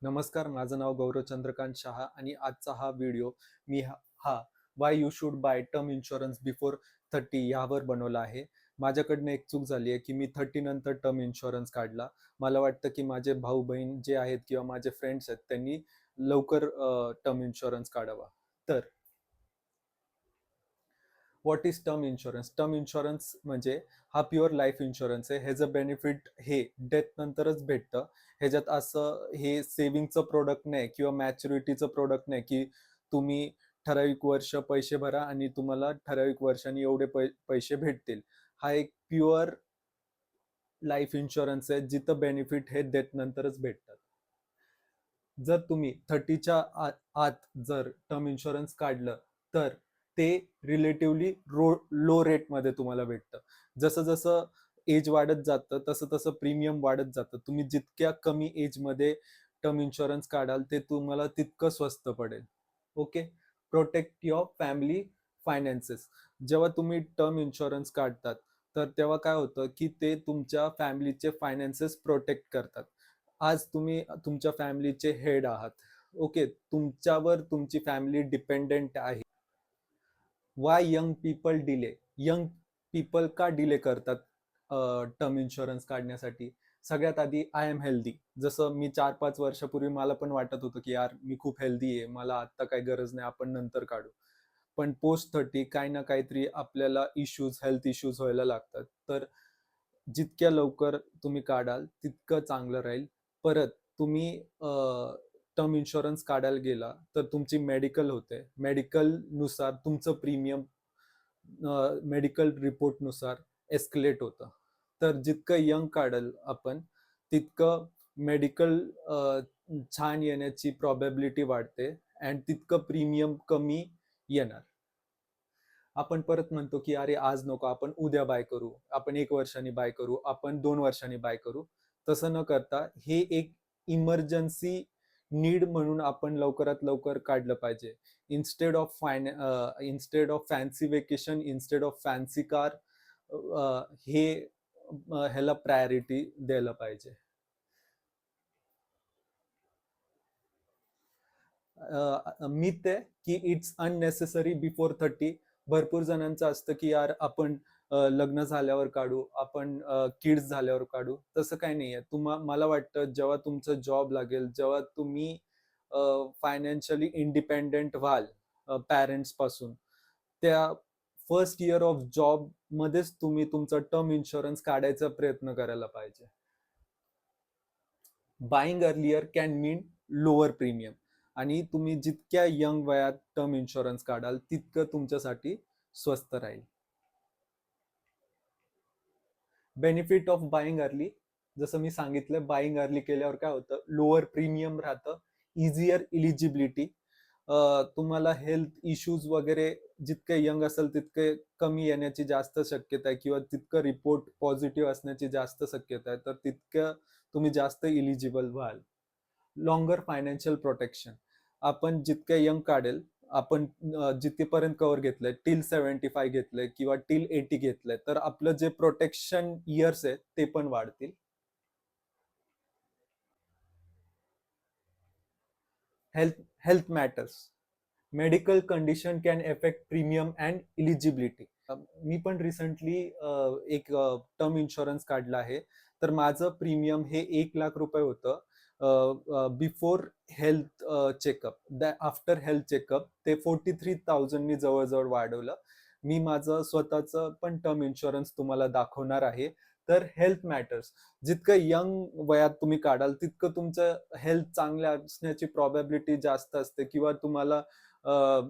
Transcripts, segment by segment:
नमस्कार, माझं नाव गौरव चंद्रकांत शहा आणि आजचा हा व्हिडिओ मी हा Y you should by term insurance before 30 यावर बनवला आहे. माझ्याकडनं एक चूक झाली आहे की मी 30 नंतर टर्म इन्शुरन्स काढला. मला वाटतं की माझे भाऊ-बहीण जे आहेत किंवा माझे फ्रेंड्स आहेत त्यांनी लवकर टर्म इन्शुरन्स काढावा. तर what is term insurance? Term insurance म्हणजे हा प्युअर लाईफ इन्शुरन्स आहे. ह्याचं बेनिफिट हे डेथ नंतरच भेटतं. ह्याच्यात असं हे सेव्हिंगचं प्रोडक्ट नाही किंवा मॅच्युरिटीचं प्रोडक्ट नाही की तुम्ही ठराविक वर्ष पैसे भरा आणि तुम्हाला ठराविक वर्षांनी एवढे पैसे भेटतील. हा एक प्युअर लाईफ इन्शुरन्स आहे जिथं बेनिफिट हे डेथ नंतरच भेटतात. जर तुम्ही 30च्या आत जर टर्म इन्शुरन्स काढलं तर ते रिलेटिव्हली लो रेटमध्ये तुम्हाला भेटतं. जसं जसं एज वाढत जातं तसं तसं प्रीमियम वाढत जातं. तुम्ही जितक्या कमी एजमध्ये टर्म इन्शुरन्स काढाल ते तुम्हाला तितकं स्वस्त पडेल. Okay. Protect your family finances. जेव्हा तुम्ही टर्म इन्शुरन्स काढतात तर तेव्हा काय होतं की ते तुमच्या फॅमिलीचे फायनान्सेस प्रोटेक्ट करतात. आज तुम्ही तुमच्या फॅमिलीचे हेड आहात. ओके. तुमच्यावर तुमची फॅमिली डिपेंडेंट आहे. Y young people delay? Young people का डिले करतात टर्म इन्शुरन्स काढण्यासाठी? सगळ्यात आधी आय एम हेल्दी. जसं मी 4-5 वर्षापूर्वी मला पण वाटत होतं की यार मी खूप हेल्दी आहे, मला आत्ता काही गरज नाही, आपण नंतर काढू. पण पोस्ट 30 काही ना काहीतरी आपल्याला हेल्थ इश्यूज व्हायला लागतात. तर जितक्या लवकर तुम्ही काढाल तितकं चांगलं राहील. परत तुम्ही टर्म इन्शुरन्स काढायला गेला तर तुमची मेडिकल होते. मेडिकलनुसार तुमचं प्रीमियम मेडिकल रिपोर्टनुसार एस्केलेट होतं. तर जितकं यंग काढाल आपण तितकं मेडिकल छान येण्याची प्रोबॅबिलिटी वाढते आणि तितकं प्रीमियम कमी येणार. आपण परत म्हणतो की अरे आज नको, आपण उद्या बाय करू, आपण 1 वर्षांनी बाय करू, आपण 2 वर्षांनी बाय करू. तसं न करता हे एक इमर्जन्सी नीड म्हणून आपण लवकरात लवकर काढलं पाहिजे. Instead of fancy vacation, instead of fancy car, हे ह्याला प्रायोरिटी द्यायला पाहिजे. मिथ आहे की इट्स अननेसेसरी बिफोर 30. भरपूर जणांचं असतं की यार आपण लग्न झाल्यावर काढू, आपण किड्स झाल्यावर काढू. तसं काही नाहीये. मला वाटतं जेव्हा तुमचं जॉब लागेल, जेव्हा तुम्ही फायनान्शियली इंडिपेंडेंट व्हाल पॅरेंट्स पासून, त्या फर्स्ट इयर ऑफ जॉब मध्येच तुम्ही तुमचा टर्म इन्शुरन्स काढायचा प्रयत्न करायला पाहिजे. Buying earlier can mean lower premium. आणि तुम्ही जितक्या यंग वयात टर्म इन्शुरन्स काढाल तितकं तुमच्यासाठी स्वस्त राहील. बेनिफिट ऑफ बाईंग अर्ली, जसं मी सांगितलं, बाईंग अर्ली केल्यावर काय होतं, लोअर प्रीमियम राहतं, इझियर इलिजिबिलिटी. तुम्हाला हेल्थ इश्यूज वगैरे जितके यंग असेल तितके कमी येण्याची जास्त शक्यता आहे किंवा तितकं रिपोर्ट पॉझिटिव्ह असण्याची जास्त शक्यता आहे, तर तितकं तुम्ही जास्त इलिजिबल व्हाल. Longer financial protection. आपण जितके यंग काढेल, आपण जिथेपर्यंत कव्हर घेतलंय टिल 75 घेतलंय किंवा टिल 80 घेतलंय, तर आपलं जे प्रोटेक्शन इयर्स आहेत ते पण वाढतील. Health health matters. Medical condition can affect premium and eligibility. मी पण रिसेंटली एक टर्म इन्शुरन्स काढला आहे. तर माझं प्रीमियम हे 1 लाख रुपये होतं before health checkup. After health checkup ते 43,000नी जवळजवळ वाढवलं. मी माझं स्वतःचं पण टर्म इन्शुरन्स तुम्हाला दाखवणार आहे. तर हेल्थ मॅटर्स. जितकं यंग वयात तुम्ही काढाल तितकं तुमचं हेल्थ चांगलं असण्याची प्रोबॅबिलिटी जास्त असते किंवा तुम्हाला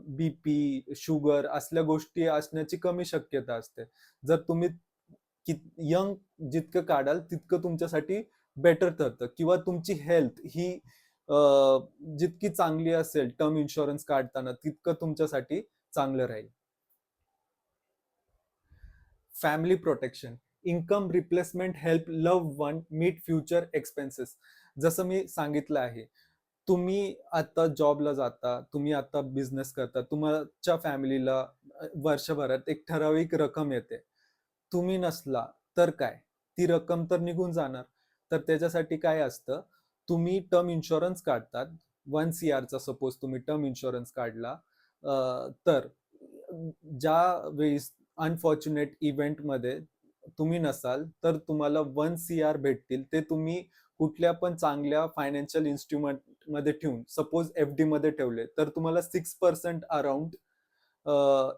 बीपी, शुगर असल्या गोष्टी असण्याची कमी शक्यता असते. जर तुम्ही यंग जितकं काढाल तितकं तुमच्यासाठी बेटर ठरतं किंवा तुमची हेल्थ ही जितकी चांगली असेल टर्म इन्शुरन्स काढताना तितकं तुमच्यासाठी चांगलं राहील. Family protection. Income replacement help love one meet future expenses. जसं मी सांगितलं आहे, तुम्ही आता जॉबला जाता, तुम्ही आता बिझनेस करता, तुमच्या फॅमिलीला वर्षभरात एक ठराविक रक्कम येते. तुम्ही नसला तर काय? ती रक्कम तर निघून जाणार. तर त्याच्यासाठी काय असतं, तुम्ही टर्म इन्शुरन्स काढतात, 1 CR चा सपोज तुम्ही टर्म इन्शुरन्स काढला, तर ज्या वेळेस अनफॉर्च्युनेट इव्हेंटमध्ये तुम्ही नसाल, तर तुम्हाला 1 CR भेटतील. ते तुम्ही कुठल्या पण चांगल्या फायनान्शियल इन्स्ट्रुमेंटमध्ये ठेवून, सपोज एफ-डी मध्ये ठेवले, तर तुम्हाला 6% अराउंड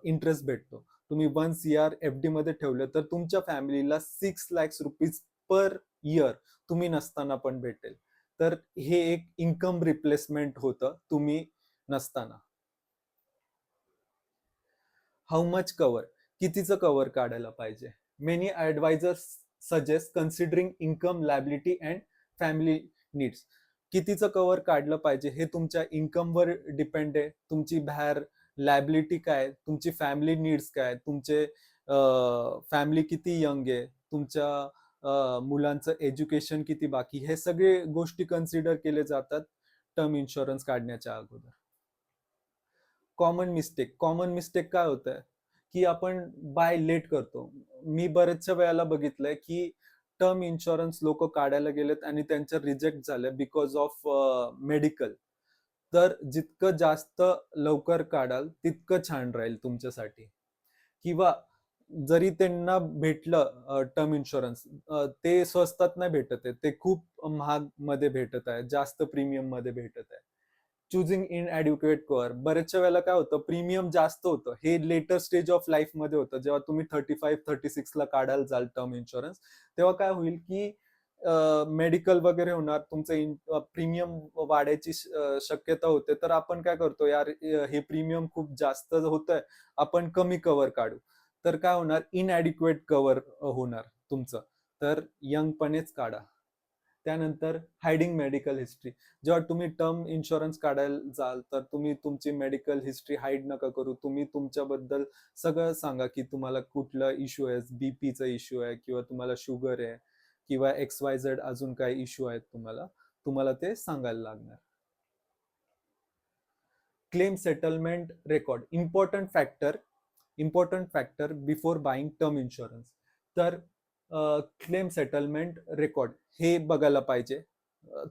इंटरेस्ट भेटतो. तुम्ही 1 CR एफ-डी मध्ये ठेवलं, तर तुमच्या फॅमिलीला ₹6,00,000 पर इयर तुम्ही नसताना पण भेटेल. तर हे एक इन्कम रिप्लेसमेंट होतं तुम्ही नसताना. How much cover? कितीचं कव्हर काढायला पाहिजे? Many advisors suggest considering income, liability and family needs. कितीचं कव्हर काढलं पाहिजे हे तुमच्या इन्कमवर डिपेंड आहे. तुमची बाहेर लायबिलिटी काय, तुमची फॅमिली नीड्स काय, तुमचे फॅमिली किती यंग आहे, तुमच्या मुलांचं एज्युकेशन किती बाकी, हे सगळे गोष्टी कन्सिडर केले जातात टर्म इन्शुरन्स काढण्याच्या अगोदर. कॉमन मिस्टेक काय होतंय, की आपण बाय लेट करतो. मी बऱ्याचशा वेळेला बघितलंय, की टर्म इन्शुरन्स लोकं काढायला गेलेत आणि त्यांच्या रिजेक्ट झाल्या बिकॉज ऑफ मेडिकल. तर जितकं जास्त लवकर काढाल, तितकं छान राहील तुमच्यासाठी. किंवा जरी त्यांना भेटलं टर्म इन्शुरन्स, ते स्वस्तात नाही भेटत आहे. ते खूप महागमध्ये भेटत आहे. जास्त प्रीमियममध्ये भेटत आहे. Choosing inadequate cover. बऱ्याचशा वेळेला काय होतं, प्रीमियम जास्त होतं. हे लेटर स्टेज ऑफ लाईफमध्ये होतं. जेव्हा तुम्ही 35-36 ला काढायला जाल टर्म इन्शुरन्स, तेव्हा काय होईल, की मेडिकल वगैरे होणार, तुमचं प्रीमियम वाढायची शक्यता होते. तर आपण काय करतो, यार हे प्रीमियम खूप जास्त होतंय, आपण कमी कव्हर काढू. तर काय होणार, इनएडिक्वेट कव्हर होणार तुमचं. तर यंगपणेच काढा. त्यानंतर हायडिंग मेडिकल हिस्ट्री. जेव्हा तुम्ही टर्म इन्शुरन्स काढायला जाल, तर तुम्ही तुमची मेडिकल हिस्ट्री हाईड नका करू. तुम्ही तुमच्याबद्दल सगळं सांगा, की तुम्हाला कुठला इश्यू आहे, बीपीचा इश्यू आहे किंवा तुम्हाला शुगर आहे किंवा XYZ अजून काही इश्यू आहेत तुम्हाला. तुम्हाला ते सांगायला लागणार. Claim settlement record. Important factor before buying term insurance. तर क्लेम सेटलमेंट रेकॉर्ड हे बघायला पाहिजे.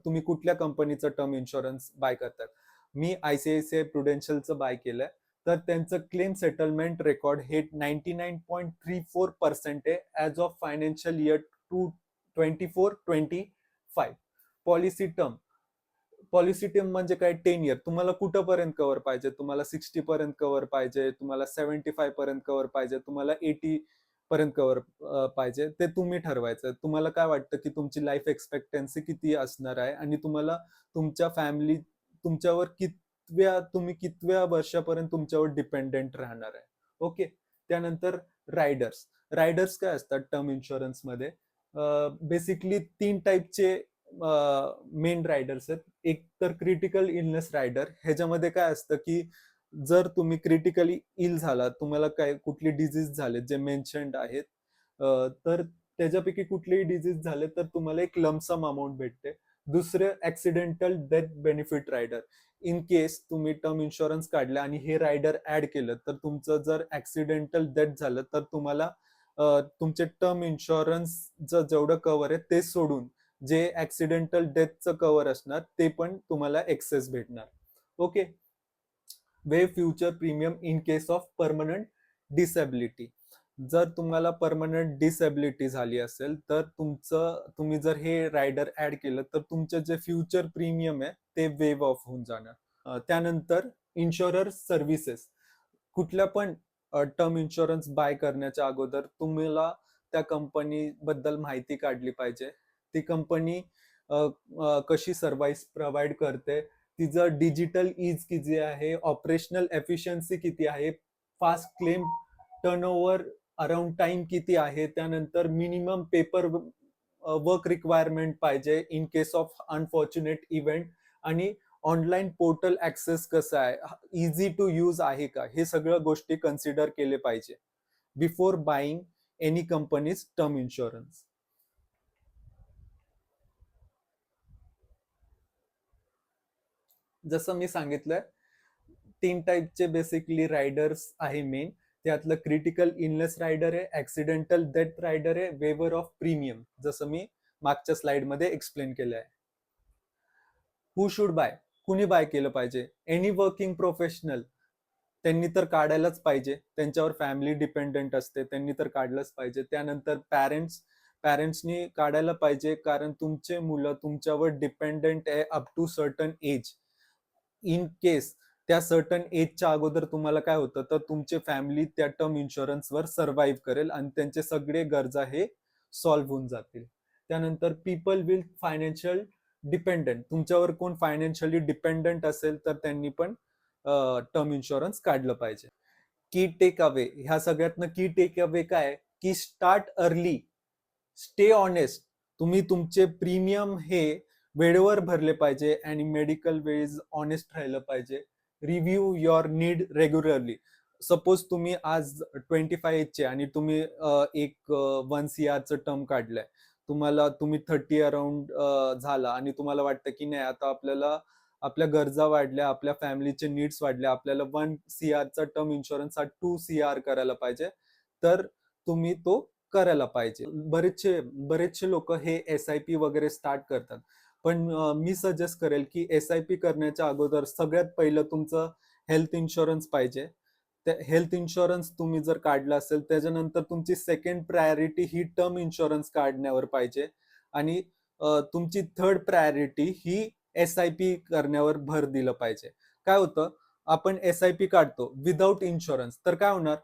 तुम्ही कुठल्या कंपनीचं टर्म इन्शुरन्स बाय करतात. मी ICICI प्रुडेन्शियलचं बाय केलंय. तर त्यांचं क्लेम सेटलमेंट रेकॉर्ड हे 99.34% आहे as of financial year 24-25. Policy term. Policy term म्हणजे काय, 10 इयर. तुम्हाला कुठंपर्यंत कव्हर पाहिजे? तुम्हाला 60 पर्यंत कव्हर पाहिजे, तुम्हाला 75 पर्यंत कव्हर पाहिजे, तुम्हाला 80 पर्यंत कव्हर पाहिजे, ते तुम्ही ठरवायचं. तुम्हाला काय वाटतं, की तुमची लाईफ एक्सपेक्टन्सी किती असणार आहे आणि तुम्हाला तुमच्या फॅमिली तुमच्यावर तुम्ही कितव्या वर्षापर्यंत तुमच्यावर डिपेंडेंट राहणार आहे. ओके. त्यानंतर रायडर्स. रायडर्स काय असतात टर्म इन्शुरन्समध्ये? बेसिकली 3 टाईपचे मेन रायडर्स आहेत. एक तर क्रिटिकल इलनेस रायडर. ह्याच्यामध्ये काय असतं, की जर तुम्ही क्रिटिकली इल झाला, तुम्हाला काय कुठली डिजीज झाले जे मेन्शन्ड आहेत, तर त्याच्यापैकी कुठलेही डिजीज झाले तर तुम्हाला एक लमसम अमाउंट भेटते. दुसरं accidental death benefit rider. In case तुम्ही टर्म इन्शुरन्स काढलं आणि हे रायडर ऍड केलं, तर तुमचं जर ऍक्सिडेंटल डेथ झालं, तर तुम्हाला तुमचे टर्म इन्शुरन्सचं जेवढं कव्हर आहे ते सोडून जे ऍक्सिडेंटल डेथचं कव्हर असणार ते पण तुम्हाला एक्सेस भेटणार. Okay. Way future premium in case of permanent disability. जर तुम्हाला परमनंट डिसेबिलिटी झाली असेल, तर तुम्ही जर हे रायडर ऍड केलं, तर तुमचं जे फ्युचर प्रीमियम आहे ते वेव ऑफ होऊन जाणार. त्यानंतर इन्शुरर सर्व्हिसेस. कुठल्या पण टर्म इन्शुरन्स बाय करण्याच्या अगोदर तुम्हाला त्या कंपनी बद्दल माहिती काढली पाहिजे. ती कंपनी कशी सर्व्हिस प्रोव्हाइड करते, तिचं डिजिटल ईज किती आहे, ऑपरेशनल एफिशियन्सी किती आहे, fast claim turnover around time किती आहे, त्यानंतर मिनिमम पेपर वर्क रिक्वायरमेंट पाहिजे in case of unfortunate event, आणि ऑनलाईन पोर्टल ऍक्सेस कसं आहे, इझी टू यूज आहे का, हे सगळं गोष्टी कन्सिडर केले पाहिजे before buying any companies term insurance. जसं मी सांगितलंय, 3 टाईपचे बेसिकली रायडर्स आहे मेन. त्यातलं क्रिटिकल इलनेस रायडर आहे, ऍक्सिडेंटल डेथ रायडर आहे, वेवर ऑफ प्रीमियम, जसं मी मागच्या स्लाइड मध्ये एक्सप्लेन केलं आहे. हू शुड बाय? कुणी बाय केलं पाहिजे? एनी वर्किंग प्रोफेशनल त्यांनी तर काढायलाच पाहिजे. त्यांच्यावर फॅमिली डिपेंडंट असते. त्यांनी तर काढलंच पाहिजे. त्यानंतर पॅरेंट्सनी काढायला पाहिजे, कारण तुमचे मुलं तुमच्यावर डिपेंडंट आहे up to certain age. In case त्या सर्टन एजच्या अगोदर तुम्हाला काय होतं, तर तुमची फॅमिली त्या टर्म इन्शुरन्सवर सर्व्हाइव्ह करेल आणि त्यांचे सगळे गरजा हे सॉल्व्ह होऊन जातील. त्यानंतर पीपल विल फायनान्शियल डिपेंडंट. तुमच्यावर कोण फायनान्शियली डिपेंडंट असेल, तर त्यांनी पण टर्म इन्शुरन्स काढलं पाहिजे. की टेक अवे ह्या सगळ्यातनं की टेक अवे काय, की स्टार्ट अर्ली, स्टे ऑनेस्ट. तुम्ही तुमचे प्रीमियम हे वेळेवर भरले पाहिजे आणि मेडिकल वेळेस ऑनेस्ट राहिलं पाहिजे. Review your need regularly. Suppose तुम्ही आज 25 एजचे आणि तुम्ही एक 1 CR टर्म काढलंय. तुम्ही 30 अराउंड झाला आणि तुम्हाला वाटतं की नाही, आता आपल्याला आपल्या गरजा वाढल्या, आपल्या फॅमिलीचे नीड्स वाढल्या, आपल्याला 1 CR टर्म इन्शुरन्स हा 2 CR करायला पाहिजे. तर तुम्ही तो करायला पाहिजे. बरेचसे लोक हे एस-आय-पी वगैरे स्टार्ट करतात. पण मी सजेस्ट करेल की एस-आय-पी करण्याच्या अगोदर सगळ्यात पहिलं तुमचं हेल्थ इन्शुरन्स पाहिजे. त्या हेल्थ इन्शुरन्स तुम्ही जर काढला असेल, त्याच्यानंतर तुमची सेकंड प्रायोरिटी ही टर्म इन्शुरन्स काढण्यावर पाहिजे आणि तुमची थर्ड प्रायोरिटी ही एस-आय-पी करण्यावर भर दिलं पाहिजे. काय होतं, आपण एस-आय-पी काढतो विदाऊट इन्शुरन्स, तर काय होणार,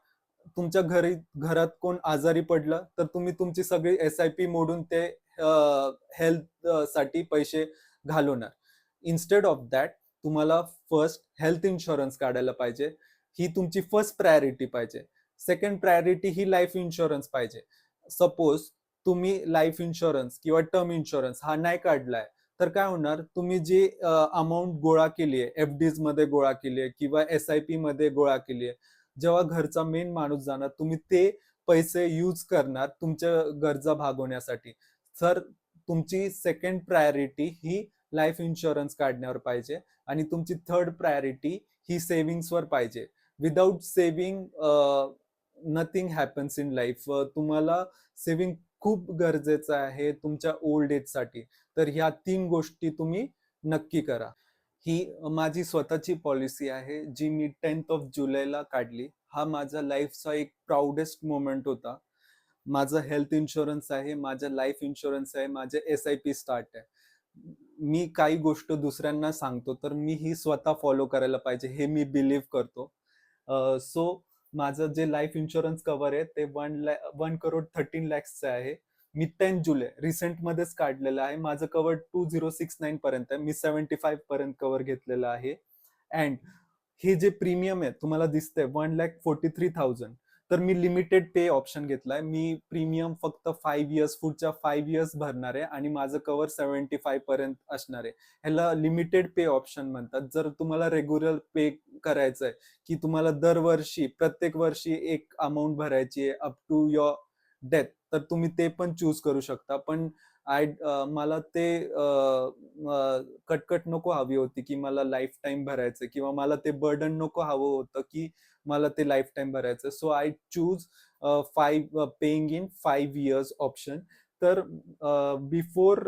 तुमच्या घरात कोण आजारी पडलं, तर तुम्ही तुमची सगळी एस-आय-पी मोडून ते हेल्थ साठी पैसे घालवणार. इन्स्टेड ऑफ दॅट तुम्हाला फर्स्ट हेल्थ इन्शुरन्स काढायला पाहिजे. ही तुमची फर्स्ट प्रायोरिटी पाहिजे. सेकंड प्रायोरिटी ही लाईफ इन्शुरन्स पाहिजे. सपोज तुम्ही लाईफ इन्शुरन्स किंवा टर्म इन्शुरन्स हा नाही काढलाय, तर काय होणार, तुम्ही जी अमाऊंट गोळा केली आहे, एफडीज मध्ये गोळा केली आहे किंवा एस-आय-पी मध्ये गोळा केली आहे, जेव्हा घरचा मेन माणूस जाणार, तुम्ही ते पैसे यूज करणार तुमच्या गरजा भागवण्यासाठी. तर तुमची सेकंड प्रायोरिटी ही लाईफ इन्शुरन्स काढण्यावर पाहिजे आणि तुमची थर्ड प्रायोरिटी ही सेव्हिंग्सवर पाहिजे. Without saving nothing happens in life. तुम्हाला सेव्हिंग खूप गरजेचं आहे तुमच्या ओल्ड एजसाठी. तर ह्या 3 गोष्टी तुम्ही नक्की करा. ही माझी स्वतःची पॉलिसी आहे, जी मी 10th ऑफ जुलैला काढली. हा माझा लाईफचा एक प्राउडेस्ट मोमेंट होता. माझं हेल्थ इन्शुरन्स आहे, माझं लाईफ इन्शुरन्स आहे, माझे एस-आय-पी स्टार्ट आहे. मी काही गोष्ट दुसऱ्यांना सांगतो, तर मी ही स्वतः फॉलो करायला पाहिजे, हे मी बिलीव्ह करतो. सो माझं जे लाईफ इन्शुरन्स कव्हर आहे, ते 1,13,00,000 आहे. मी 10 जुलै रिसेंटमध्येच काढलेलं आहे. माझं कव्हर 2069 पर्यंत आहे. मी 75 पर्यंत कव्हर घेतलेलं आहे. अँड हे जे प्रीमियम आहे तुम्हाला दिसतंय 1,43,000, तर मी लिमिटेड पे ऑप्शन घेतलाय. मी प्रीमियम फक्त 5 इयर्स, पुढच्या 5 इयर्स भरणार आहे आणि माझं कव्हर 75 पर्यंत असणार आहे. ह्याला लिमिटेड पे ऑप्शन म्हणतात. जर तुम्हाला रेग्युलर पे करायचंय, की तुम्हाला दरवर्षी प्रत्येक वर्षी एक अमाउंट भरायची आहे अप टू युअर डेथ, तर तुम्ही ते पण चूज करू शकता. पण मला ते कटकट नको हवी होती, की मला लाईफ टाईम भरायचं किंवा मला ते बर्डन नको हवं होतं, की मला ते लाईफ टाईम भरायचं. So I choose 5 paying in 5 years option. तर before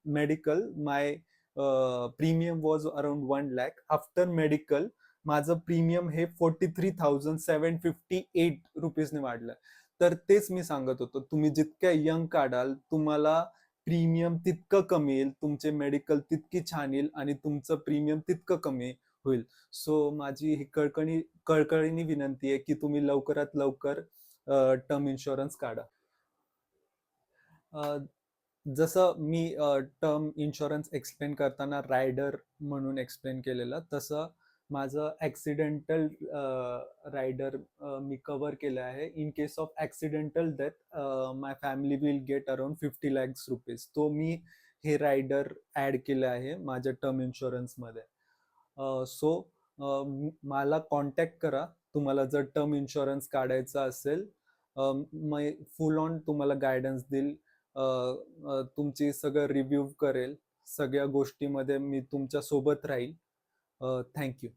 medical my premium was around 1 lakh. After medical माझं प्रीमियम हे 43,758 रुपीजने वाढलं. तर तेच मी सांगत होतो, तुम्ही जितक्या यंग काढाल, तुम्हाला प्रीमियम तितकं कमी येईल, तुमचे मेडिकल तितकी छान येईल आणि तुमचं प्रीमियम तितकं कमी होईल. सो माझी ही कळकळीने विनंती आहे, की तुम्ही लवकरात लवकर टर्म इन्शुरन्स काढा. अ, जसं मी टर्म इन्शुरन्स एक्सप्लेन करताना रायडर म्हणून एक्सप्लेन केलेलं, तसं माझं ॲक्सिडेंटल रायडर मी कव्हर केलं आहे. In case of accidental death my family will get around 50 lakhs rupees. तो मी हे रायडर ॲड केलं आहे माझ्या टर्म इन्शुरन्समध्ये. सो मला कॉन्टॅक्ट करा, तुम्हाला जर टर्म इन्शुरन्स काढायचा असेल. मी फुल ऑन तुम्हाला गायडन्स देईल. तुमची सगळं रिव्ह्यू करेल. सगळ्या गोष्टीमध्ये मी तुमच्या सोबत राहील. Thank you.